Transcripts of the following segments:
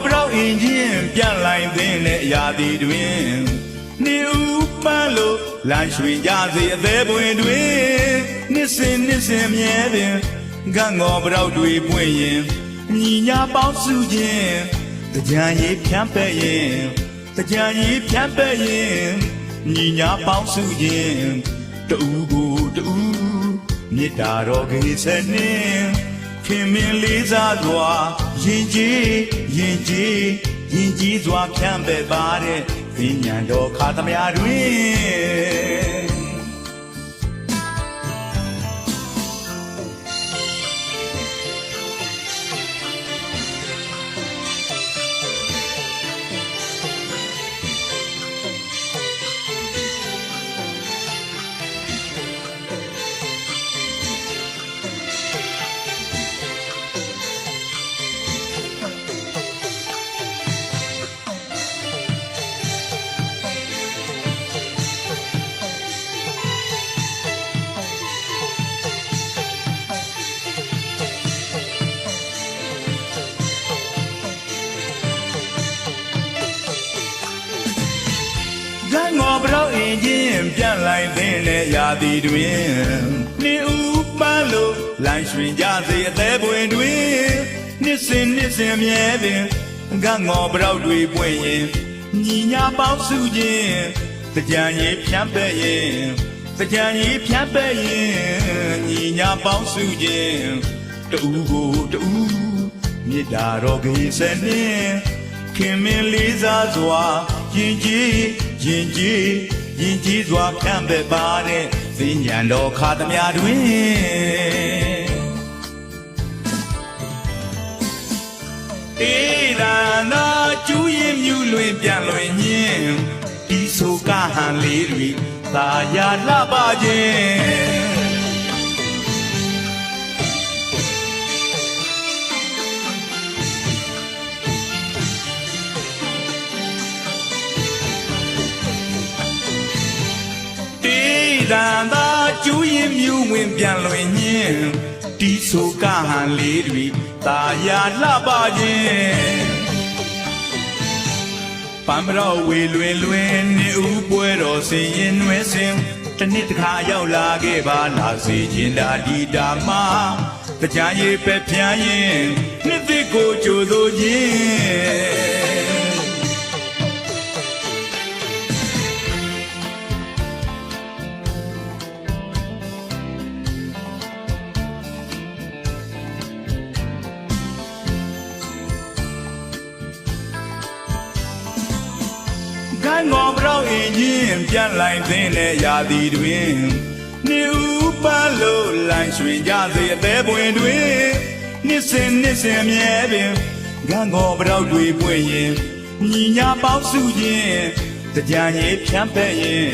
ဘရောက်အင်ချင်းပြန်လိုက်တဲ့ရာသီတွင်နေဦးပန်းလို့လမ်းရွှင်ကြစေအသေးပွင်တွင်နှစ်စဉ်မြဲပင်ကံငေါဘရောက်တွေပွင့်ရင်ညီညာပေါင်းစုခြင်းတကြံရည်ဖြန့်ပဲ့ရင်ညီညာပေါင်းစုခြင်းတူကိုတူမေတ္တာတော်ကိစ္စနှင့်ခင်မင်းလေးစားစွာယဉ်ကျေးစွာဖြန့်ပဲ့ပါတဲ့သင်ညာတော်ခါသမားတွင်ကံငေါဘရောက်အင်ချင်းပြန်လိုက်တဲ့ရာသီတွင်နေဦးပန်းလို့လမ်းရွှင်ကြစေအသေးပွင်တွင်နှစ်စဉ်မြဲပင်ကံငေါဘရောက်တွေပွင့်ရင်ညီညာပေါင်းစုခြင်းတကြံရည်ဖြန့်ပဲ့ရင်ညီညာပေါင်းစုခြင်းတူကိုတူမေတ္တာတော်ကိစ္စနှင့်ခင်မင်းလေးစားစွာယဉ်ကျေးစွာဖြန့်ပဲ့ပါတဲ့သင်ညာတော်ခါသမားတွင်အေးလာနာကျူးရင်မြူလွင်ပြန်လွင်ညင်းဒီဆိုကဟန်လေးတွေသာယာလှပခြင်းတန်သာကျူးရင်မြူဝင်ပြန်လွင်ညင်းဒီဆိုကဟန်လေးတွေသာယာလှပခြင်းပန်းမတော်ဝေလွင်နေဦးပွဲတော်စင်ရင်နွယ်စင်တစ်နှစ်တစ်ခါရောက်လာခဲ့ပါလာစေခြင်းဒါဒီတာမှာတရားရည်ပဲဖြန်းရင်နှစ်သိကိုကြိုဆိုခြင်းကံငေါဘရောက်အင်ချင်းပြန်လိုက်တဲ့ရာသီတွင်နေဦးပန်းလို့လမ်းရွှင်ကြစေအသေးပွင်တွင်နှစ်စဉ်မြဲပင်ကံငေါဘရောက်တွေပွင့်ရင်ညီညာပေါင်းစုခြင်းတကြံရည်ဖြန့်ပဲ့ရင်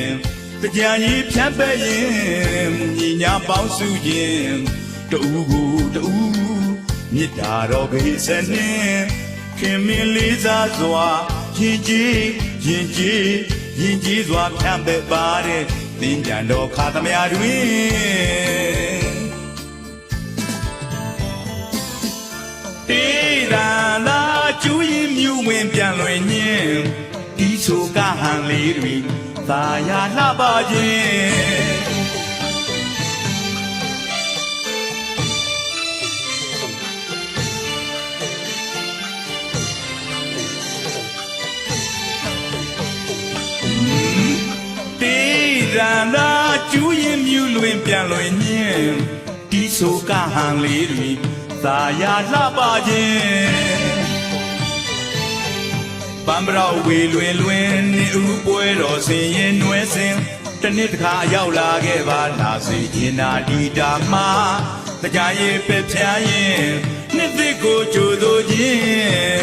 ညီညာပေါင်းစုခြင်းတူကိုတူမေတ္တာတော်ကိစ္စနှင့်ခင်မင်းလေးစားစွာယဉ်ကျေးစွာဖြန့်ပဲ့ပါတဲ့သင်ညာတော်ခါသမားတွင်တေးတာလာကျူးရင်မြူဝင်ပြန်လွင်ညင်းဒီဆိုကဟန်လေးတွေသာယာလှပခြင်းရန်သာကျူးရင်မြူလွင်ပြန်လွင်ညင်းဒီဆိုကဟန်လေးတွေသာယာလှပခြင်းပန်းမတော်ဝေလွင်နေဦးပွဲတော်စင်ရင်နွယ်စင်တစ်နှစ်တစ်ခါရောက်လာခဲ့ပါလာစေခြင်းနာဒီတာမှာတရားရည်ပဲဖြန်းရင်နှစ်သိကိုကြိုဆိုခြင်း